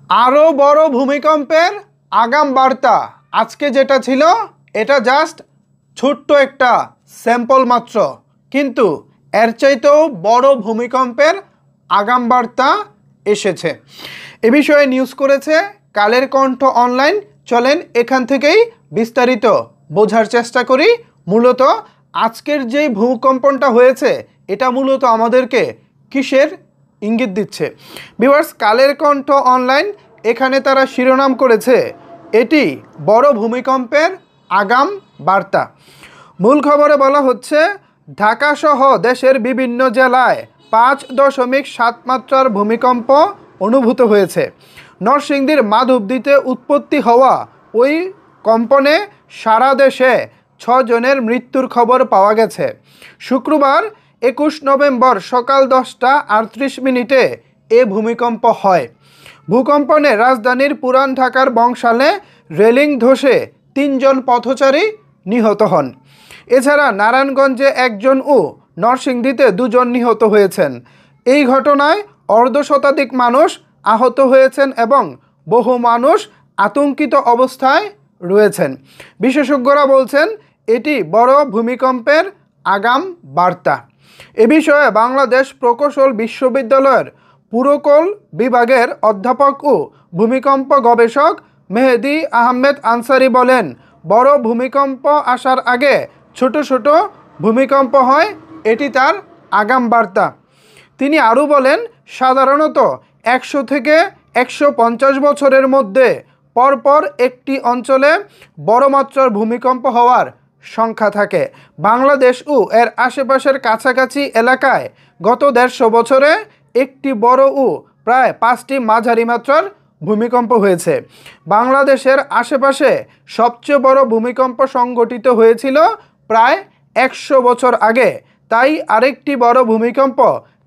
আরও বড় ভূমিকম্পের আগাম বার্তা। আজকে যেটা ছিল এটা জাস্ট ছোট্ট একটা স্যাম্পল মাত্র, কিন্তু এর চাইতেও বড় ভূমিকম্পের আগাম বার্তা এসেছে। এ বিষয়ে নিউজ করেছে কালের কণ্ঠ অনলাইন। চলেন এখান থেকেই বিস্তারিত বোঝার চেষ্টা করি। মূলত আজকের যেই ভূকম্পনটা হয়েছে এটা মূলত আমাদেরকে কিসের ইঙ্গিত দিচ্ছে? ভিউয়ার্স, কালের কণ্ঠ অনলাইন এখানে তারা শিরোনাম করেছে এটি বড় ভূমিকম্পের আগাম বার্তা। মূল খবরে বলা হচ্ছে, ঢাকা সহ দেশের বিভিন্ন জেলায় 5.7 মাত্রার ভূমিকম্প অনুভূত হয়েছে। নরসিংদীর মাধবদীতে উৎপত্তি হওয়া ওই কম্পনে সারা দেশে 6 জনের মৃত্যুর খবর পাওয়া গেছে। শুক্রবার 21 নভেম্বর সকাল 10:38 এ ভূমিকম্প হয়। ভূকম্পনে রাজধানীর পুরান ঢাকার বংশালে রেলিং ধসে 3 জন পথচারী নিহত হন। এছাড়া নারায়ণগঞ্জে 1 জন ও নরসিংদীতে 2 জন নিহত হয়েছেন। এই ঘটনায় অর্ধশতাধিক মানুষ আহত হয়েছেন এবং বহু মানুষ আতঙ্কিত অবস্থায় রয়েছেন। বিশেষজ্ঞরা বলছেন এটি বড় ভূমিকম্পের আগাম বার্তা। এ বিষয়ে বাংলাদেশ প্রকৌশল বিশ্ববিদ্যালয়ের পুরকৌল বিভাগের অধ্যাপক ও ভূমিকম্প গবেষক মেহেদী আহমেদ আনসারি বলেন, বড় ভূমিকম্প আসার আগে ছোট ছোট ভূমিকম্প হয়, এটি তার আগাম বার্তা। তিনি আরও বলেন, সাধারণত 100 থেকে 150 বছরের মধ্যে পরপর একটি অঞ্চলে বড় মাত্রার ভূমিকম্প হওয়ার সংখ্যা থাকে। বাংলাদেশ ও এর আশেপাশের কাছাকাছি এলাকায় গত 150 বছরে একটি বড় ও প্রায় 5টি মাঝারি মাত্রার ভূমিকম্প হয়েছে। বাংলাদেশের আশেপাশে সবচেয়ে বড় ভূমিকম্প সংঘটিত হয়েছিল প্রায় 100 বছর আগে, তাই আরেকটি বড় ভূমিকম্প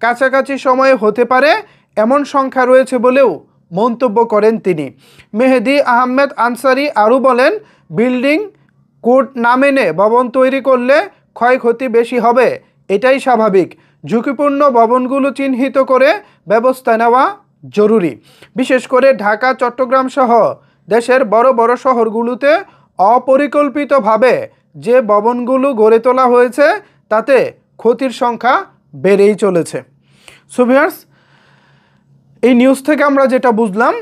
কাছাকাছি সময়ে হতে পারে এমন সংখ্যা রয়েছে বলেও মন্তব্য করেন তিনি। মেহেদী আহমেদ আনসারি আরও বলেন, বিল্ডিং কোড না মেনে ভবন তৈরি করলে ক্ষয়ক্ষতি বেশি হবে, এটাই স্বাভাবিক। ঝুঁকিপূর্ণ ভবনগুলো চিহ্নিত করে ব্যবস্থা নেওয়া জরুরি। বিশেষ করে ঢাকা, চট্টগ্রাম সহ দেশের বড় বড় শহরগুলোতে অপরিকল্পিতভাবে যে ভবনগুলো গড়ে তোলা হয়েছে তাতে ক্ষতির সংখ্যা বেড়েই চলেছে। সো ভিউয়ার্স, এই নিউজ থেকে আমরা যেটা বুঝলাম,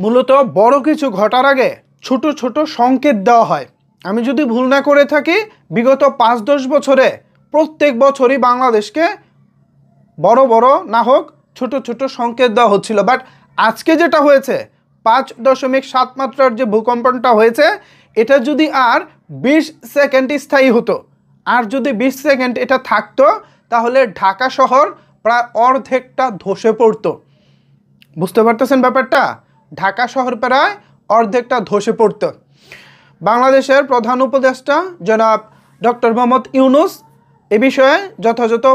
মূলত বড় কিছু ঘটার আগে ছোট ছোট সংকেত দেওয়া হয়। আমি যদি ভুল না করে থাকি, বিগত 5-10 বছরে প্রত্যেক বছরই বাংলাদেশকে বড় বড় না হোক ছোট ছোট সংকেত দেওয়া হচ্ছিল। বাট আজকে যেটা হয়েছে 5.7 মাত্রার যে ভূকম্পনটা হয়েছে, এটা যদি আর 20 সেকেন্ড স্থায়ী হতো, আর যদি 20 সেকেন্ড এটা থাকতো, তাহলে ঢাকা শহর প্রায় অর্ধেকটা ধসে পড়তো। বুঝতে পারতেছেন ব্যাপারটা? ঢাকা শহর প্রায় অর্ধেকটা ধসে পড়তো। বাংলাদেশের প্রধান উপদেষ্টা জনাব ডক্টর মোহাম্মদ ইউনূস এ বিষয়ে যথাযথ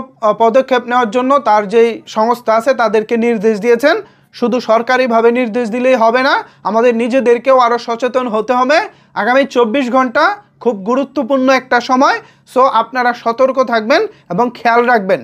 পদক্ষেপ নেওয়ার জন্য তার যেই সংস্থা আছে তাদেরকে নির্দেশ দিয়েছেন। শুধু সরকারিভাবে নির্দেশ দিলেই হবে না, আমাদের নিজেদেরকেও আরও সচেতন হতে হবে। আগামী 24 ঘন্টা খুব গুরুত্বপূর্ণ একটা সময়। সো আপনারা সতর্ক থাকবেন এবং খেয়াল রাখবেন।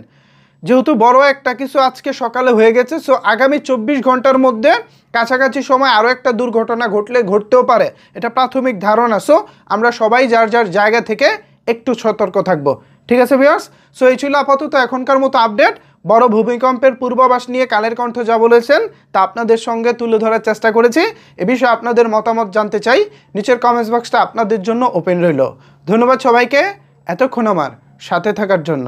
যেহেতু বড় একটা কিছু আজকে সকালে হয়ে গেছে, সো আগামী 24 ঘন্টার মধ্যে কাছাকাছি সময় আরও একটা দুর্ঘটনা ঘটতেও পারে, এটা প্রাথমিক ধারণা। সো আমরা সবাই যার যার জায়গা থেকে একটু সতর্ক থাকবো। ঠিক আছে ভিউয়ার্স, সো এই ছিল আপাতত এখনকার মতো আপডেট। বড় ভূমিকম্পের পূর্বাভাস নিয়ে কালের কণ্ঠ যা বলেছেন তা আপনাদের সঙ্গে তুলে ধরার চেষ্টা করেছি। এ বিষয়ে আপনাদের মতামত জানতে চাই, নিচের কমেন্টস বক্সটা আপনাদের জন্য ওপেন রইল। ধন্যবাদ সবাইকে এতক্ষণ আমার সাথে থাকার জন্য।